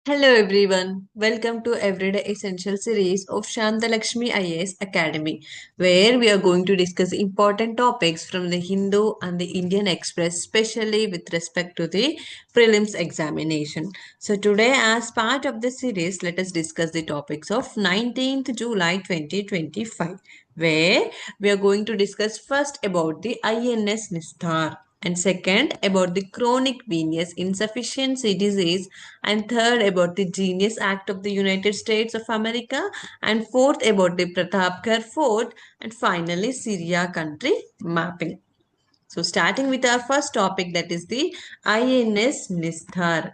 Hello everyone, welcome to Everyday Essential series of Shantha Lakshmi IAS Academy, where we are going to discuss important topics from the Hindu and the Indian Express, especially with respect to the prelims examination. So today, as part of the series, let us discuss the topics of 19th July 2025, where we are going to discuss first about the INS Nistar, and second about the chronic venous insufficiency disease, and third about the Genius Act of the United States of America, and fourth about the Pratapgarh Fort, and finally Syria country mapping. So starting with our first topic, that is the INS Nistar.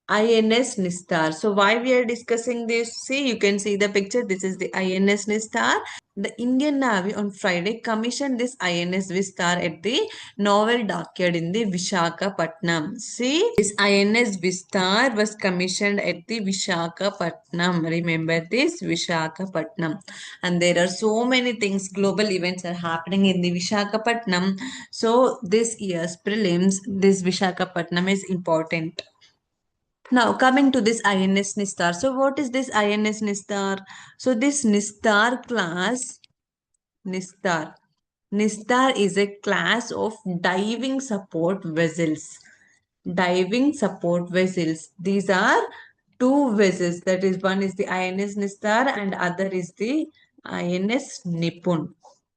INS Nistar. So why we are discussing this? See, you can see the picture. This is the INS Nistar. The Indian Navy on Friday commissioned this INS Vistar at the naval dockyard in the Vishakhapatnam. See, this INS Vistar was commissioned at the Vishakhapatnam. Remember this, Vishakhapatnam. And there are so many things, global events are happening in the Vishakhapatnam. So this year's prelims, this Vishakhapatnam is important. Now, coming to this INS Nistar. So, what is this INS Nistar? So, this Nistar class, Nistar. Nistar is a class of diving support vessels. Diving support vessels. These are two vessels. That is, one is the INS Nistar and other is the INS Nipun.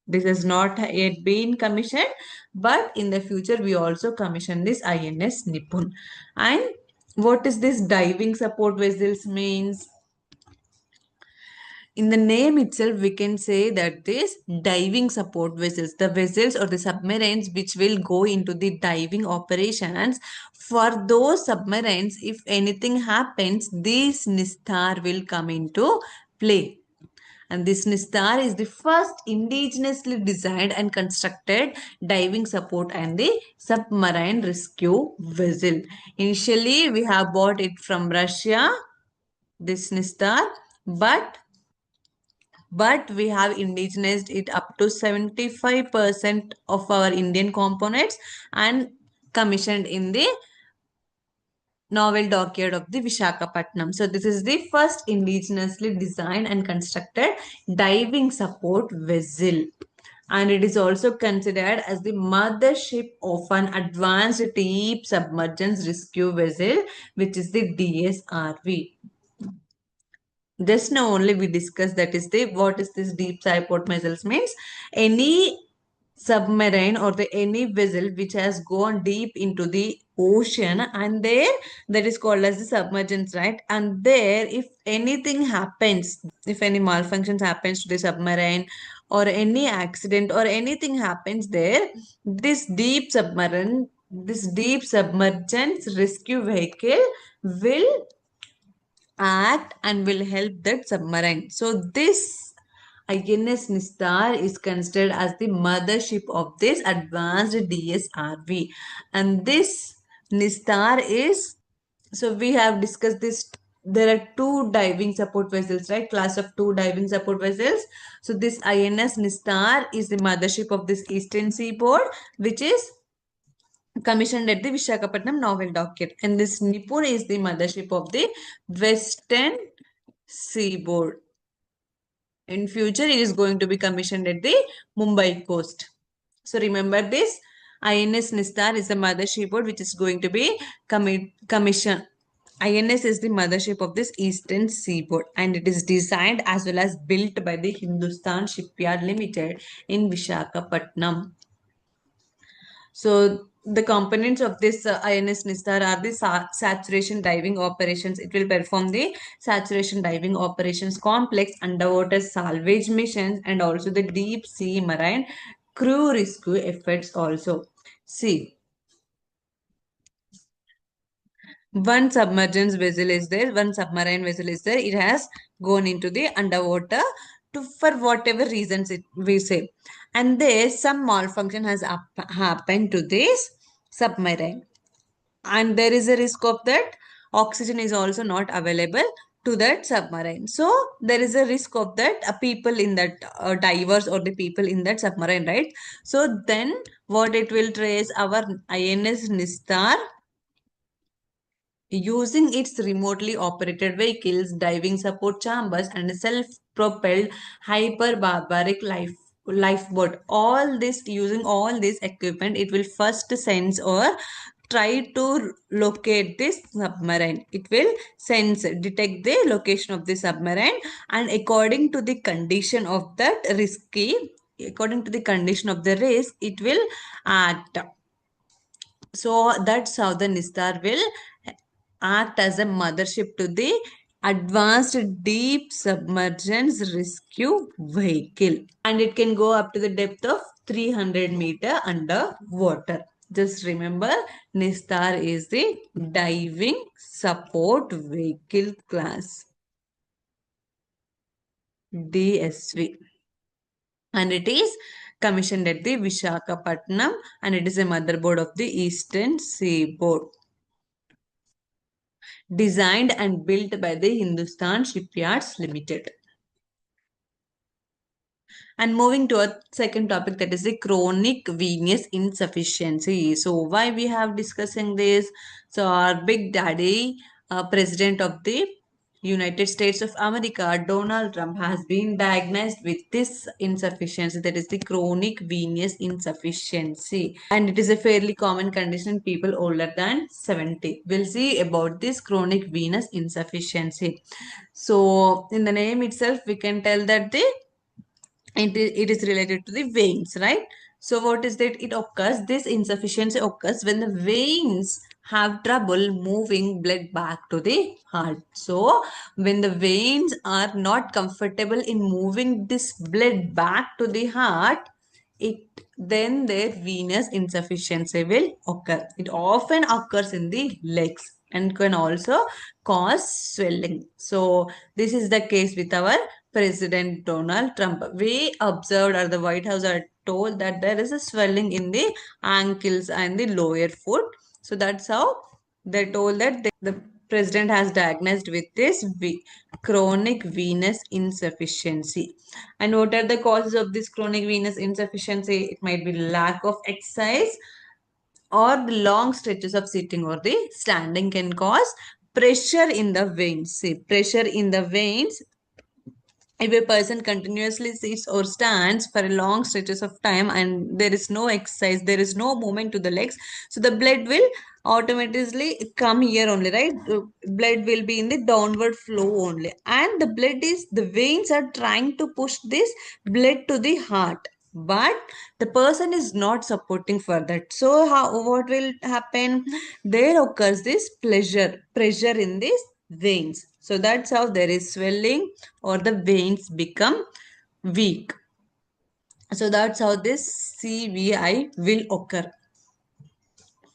This has not yet been commissioned, but in the future we also commission this INS Nipun. And what is this diving support vessels means? In the name itself, we can say that this diving support vessels, the vessels or the submarines which will go into the diving operations, for those submarines, if anything happens, this Nistar will come into play. And this Nistar is the first indigenously designed and constructed diving support and the submarine rescue vessel. Initially, we have bought it from Russia, this Nistar, but we have indigenized it up to 75% of our Indian components and commissioned in the naval dockyard of the Vishakhapatnam. So this is the first indigenously designed and constructed diving support vessel. And it is also considered as the mothership of an advanced deep submergence rescue vessel, which is the DSRV. Just now only we discussed, that is the what is this deep support vessels means. Any submarine or the any vessel which has gone deep into the ocean, and there that is called as the submergence, right? And there, if anything happens, if any malfunctions happens to the submarine or any accident or anything happens there, this deep submergence rescue vehicle will act and will help that submarine. So this INS Nistar is considered as the mothership of this advanced DSRV. And this Nistar is, so we have discussed this. There are two diving support vessels, right? Class of two diving support vessels. So this INS Nistar is the mothership of this eastern seaboard, which is commissioned at the Vishakhapatnam Naval Docket. And this Nipur is the mothership of the Western Seaboard. In future, it is going to be commissioned at the Mumbai coast. So remember this, INS Nistar is the mothership board which is going to be commissioned. INS is the mothership of this Eastern Seaboard, and it is designed as well as built by the Hindustan Shipyard Limited in Vishakhapatnam. So the components of this INS Nistar are the saturation diving operations. It will perform the saturation diving operations complex underwater salvage missions and also the deep sea marine crew rescue efforts also. See, one submergence vessel is there, one submarine vessel is there. It has gone into the underwater to for whatever reasons we say, and there some malfunction has happened to this submarine, and there is a risk of that oxygen is also not available to that submarine. So there is a risk of that people in that divers or the people in that submarine, right? So then what it will trace, our INS Nistar using its remotely operated vehicles, diving support chambers, and self-propelled hyperbaric lifeboat. All this using all this equipment, it will first sense or try to locate this submarine. It will detect the location of the submarine, and according to the condition of the risk, it will act. So that's how the Nistar will act as a mothership to the advanced deep submergence rescue vehicle, and it can go up to the depth of 300-meter underwater. Just remember, Nistar is the diving support vehicle class, DSV, and it is commissioned at the Vishakhapatnam, and it is a motherboard of the Eastern Seaboard, designed and built by the Hindustan Shipyards Limited. And moving to a second topic, that is the chronic venous insufficiency. So why we have discussing this? So our big daddy, president of the United States of America, Donald Trump, has been diagnosed with this insufficiency, that is the chronic venous insufficiency. And it is a fairly common condition in people older than 70. We'll see about this chronic venous insufficiency. So in the name itself, we can tell that it is related to the veins, right? So what is that? It occurs, this insufficiency occurs when the veins have trouble moving blood back to the heart. So when the veins are not comfortable in moving this blood back to the heart, it then their venous insufficiency will occur. It often occurs in the legs and can also cause swelling. So this is the case with our President Donald Trump. We observed, or the White House are told, that there is a swelling in the ankles and the lower foot. So that's how they told that the president has diagnosed with this chronic venous insufficiency. And what are the causes of this chronic venous insufficiency? It might be lack of exercise, or the long stretches of sitting or the standing can cause pressure in the veins. See, pressure in the veins, if a person continuously sits or stands for a long stretches of time and there is no exercise, there is no movement to the legs, so the blood will automatically come here only, right? The blood will be in the downward flow only, and the veins are trying to push this blood to the heart, but the person is not supporting for that. So what will happen? There occurs this pressure in these veins. So that's how there is swelling, or the veins become weak. So that's how this CVI will occur.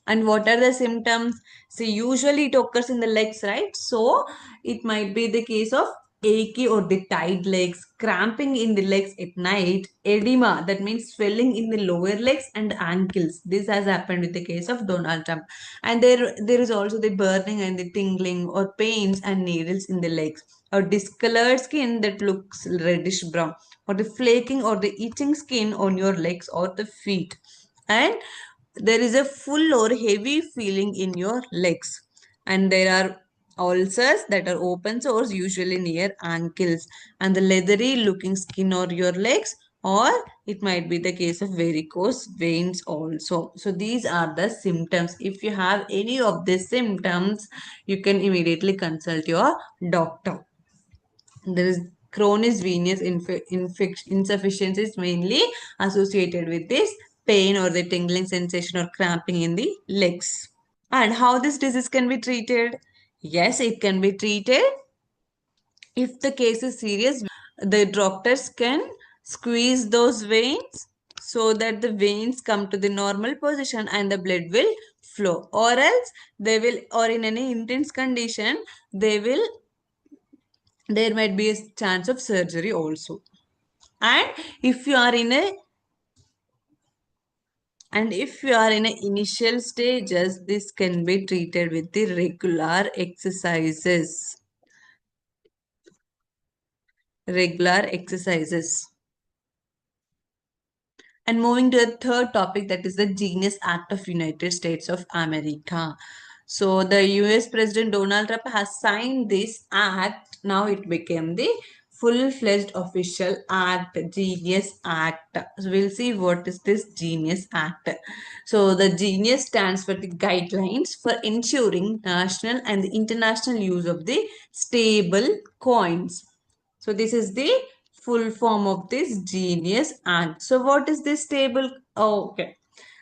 And what are the symptoms? See, usually it occurs in the legs, right? So it might be the case of achy or the tight legs, cramping in the legs at night, edema, that means swelling in the lower legs and ankles. This has happened with the case of Donald Trump. And there is also the burning and the tingling or pains and needles in the legs, or discolored skin that looks reddish brown, or the flaking or the itching skin on your legs or the feet. And there is a full or heavy feeling in your legs, and there are ulcers that are open sores, usually near ankles, and the leathery looking skin on your legs, or it might be the case of varicose veins also. So these are the symptoms. If you have any of these symptoms, you can immediately consult your doctor. There is chronic venous insufficiency is mainly associated with this pain or the tingling sensation or cramping in the legs. And how this disease can be treated? Yes, it can be treated. If the case is serious, the doctors can squeeze those veins so that the veins come to the normal position and the blood will flow. Or else they will, or in any intense condition, they will there might be a chance of surgery also. And if you are in a if you are in a initial stages, this can be treated with the regular exercises. Regular exercises. And moving to the third topic, that is the Genius Act of United States of America. So the US President Donald Trump has signed this act. Now it became the full-fledged official act, Genius Act. So we'll see what is this Genius Act. So the Genius stands for the guidelines for ensuring national and the international use of the stable coins. So this is the full form of this Genius Act. So what is this stable? Oh, okay.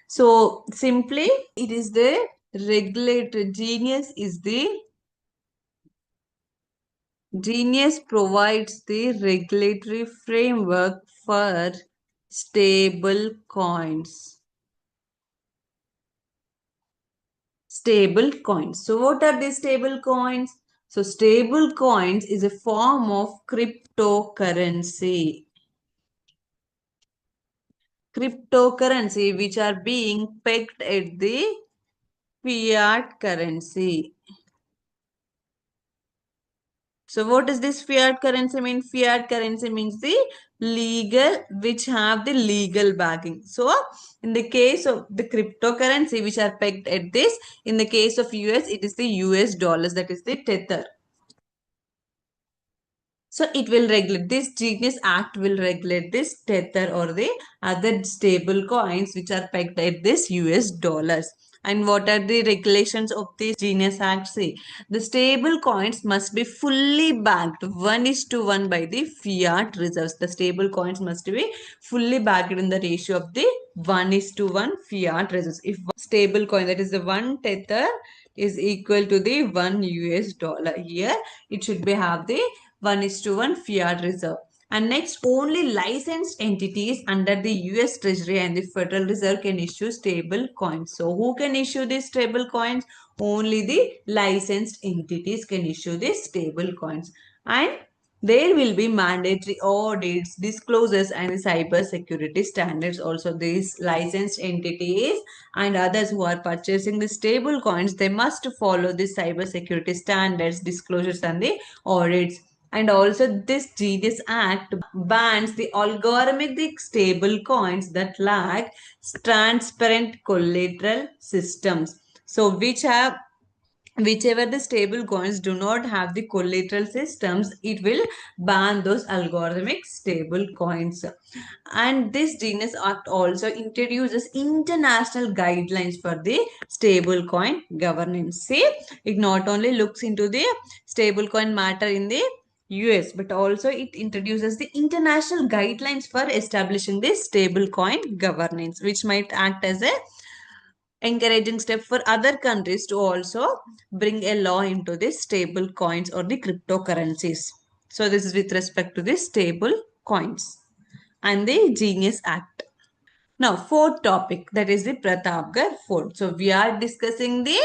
So simply it is the regulator. Genius provides the regulatory framework for stable coins. Stable coins. So what are these stable coins? So stable coins is a form of cryptocurrency. Cryptocurrency which are being pegged at the fiat currency. So what does this fiat currency mean? Fiat currency means the legal, which have the legal backing. So in the case of the cryptocurrency which are pegged at this, in the case of US, it is the US dollars, that is the tether. So it will regulate, this Genius Act will regulate this tether or the other stable coins which are pegged at this US dollars. And what are the regulations of this Genius Act? See, the stable coins must be fully backed 1:1 by the fiat reserves. The stable coins must be fully backed in the ratio of the 1:1 fiat reserves. If one stable coin, that is the one tether, is equal to the 1 US dollar, here it should be have the 1:1 fiat reserve. And next, only licensed entities under the US Treasury and the Federal Reserve can issue stable coins. So who can issue these stable coins? Only the licensed entities can issue these stable coins. And there will be mandatory audits, disclosures, and cyber security standards. Also, these licensed entities and others who are purchasing the stable coins, they must follow the cyber security standards, disclosures, and the audits. And also, this Genius Act bans the algorithmic stable coins that lack transparent collateral systems. So, whichever the stable coins do not have the collateral systems, it will ban those algorithmic stable coins. And this Genius Act also introduces international guidelines for the stable coin governance. See, it not only looks into the stable coin matter in the US, but also it introduces the international guidelines for establishing this stable coin governance, which might act as a encouraging step for other countries to also bring a law into the stable coins or the cryptocurrencies. So this is with respect to the stable coins and the Genius Act. Now, fourth topic, that is the Pratapgarh Fort. So we are discussing the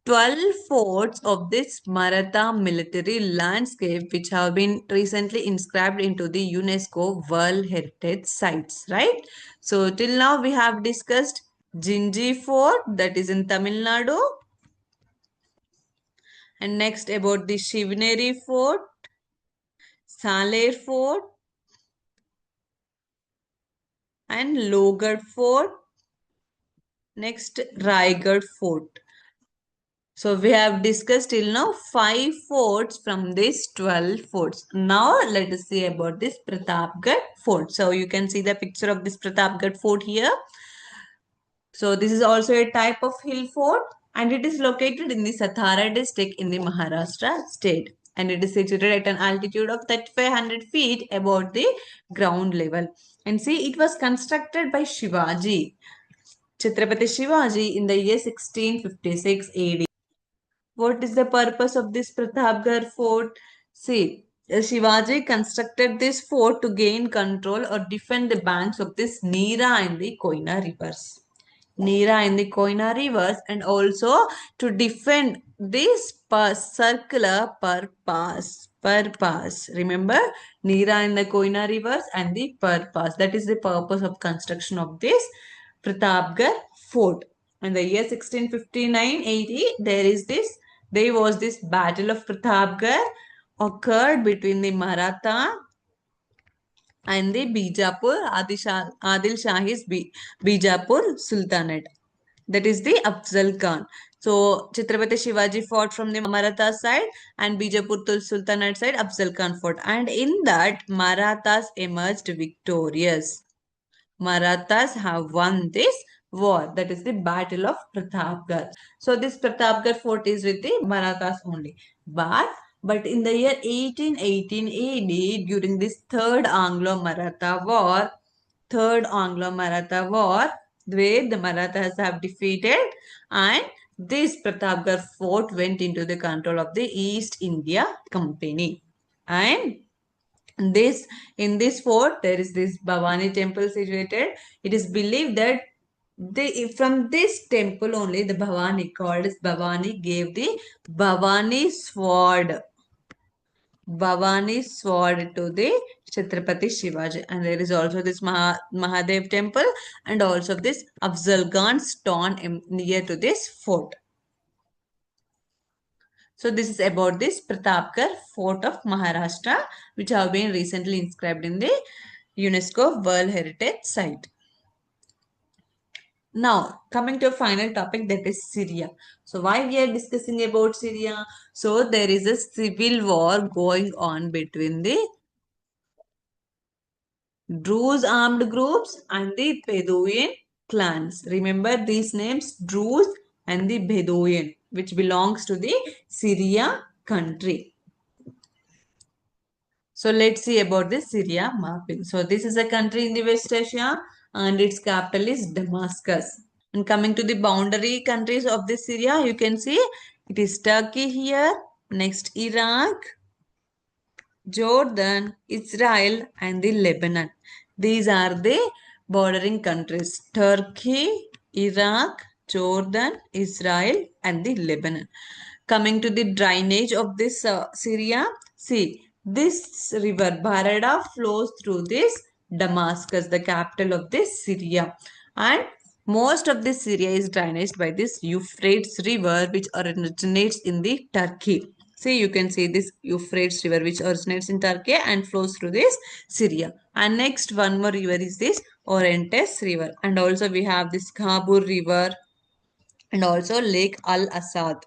12 forts of this Maratha military landscape which have been recently inscribed into the UNESCO World Heritage Sites, right? So till now we have discussed Jinji Fort, that is in Tamil Nadu, and next about the Shivneri Fort, Saler Fort, and Logad Fort, next Raigad Fort. So we have discussed till now 5 forts from these 12 forts. Now let us see about this Pratapgarh fort. So you can see the picture of this Pratapgarh fort here. So this is also a type of hill fort and it is located in the Satara district in the Maharashtra state. And it is situated at an altitude of 3,500 feet above the ground level. And see, it was constructed by Shivaji, Chhatrapati Shivaji, in the year 1656 AD. What is the purpose of this Pratapgarh fort? See, Shivaji constructed this fort to gain control or defend the banks of this Neera and the Koina rivers. Neera and the Koina rivers, and also to defend this circular per pass. Remember, Neera and the Koina rivers and the per pass. That is the purpose of construction of this Pratapgarh fort. In the year 1659-80, there was this battle of Pratapgarh occurred between the Maratha and the Adil Shahi's Bijapur Sultanate. That is the Afzal Khan. So Chhatrapati Shivaji fought from the Maratha side and Bijapur Sultanate side Afzal Khan fought. And in that, Marathas emerged victorious. Marathas have won this war. That is the Battle of Pratapgarh. So this Pratapgarh fort is with the Marathas only. But in the year 1818 AD, during this Third Anglo-Maratha War, where the Marathas have defeated, and this Pratapgarh fort went into the control of the East India Company. And this in this fort there is this Bhavani temple situated. It is believed that from this temple only the Bhavani called as Bhavani gave the Bhavani sword Bhavani sword to the Chhatrapati Shivaji. And there is also this Mahadev temple and also this Afzal Khan stone near to this fort. So this is about this Pratapgarh fort of Maharashtra, which have been recently inscribed in the UNESCO World Heritage Site. Now, coming to a final topic, that is Syria. So why we are discussing about Syria? So there is a civil war going on between the Druze armed groups and the Bedouin clans. Remember these names, Druze and the Bedouin, which belongs to the Syria country. So let's see about the Syria mapping. So this is a country in the West Asia and its capital is Damascus. And coming to the boundary countries of the Syria, you can see it is Turkey here, next Iraq, Jordan, Israel, and the Lebanon. These are the bordering countries: Turkey, Iraq, Jordan, Israel, and the Lebanon. Coming to the drainage of this Syria, see this river Barada flows through this Damascus, the capital of this Syria, and most of this Syria is drainaged by this Euphrates river, which originates in the Turkey. See, you can see this Euphrates river, which originates in Turkey and flows through this Syria. And next, one more river is this Orontes river, and also we have this Khabur river, and also Lake Al Asad.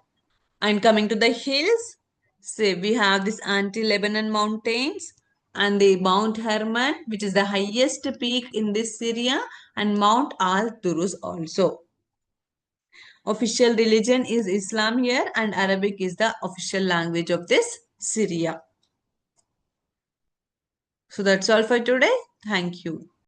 And coming to the hills, say we have this anti-Lebanon mountains and the Mount Hermon, which is the highest peak in this Syria, and Mount Al Turus also. Official religion is Islam here, and Arabic is the official language of this Syria. So that's all for today. Thank you.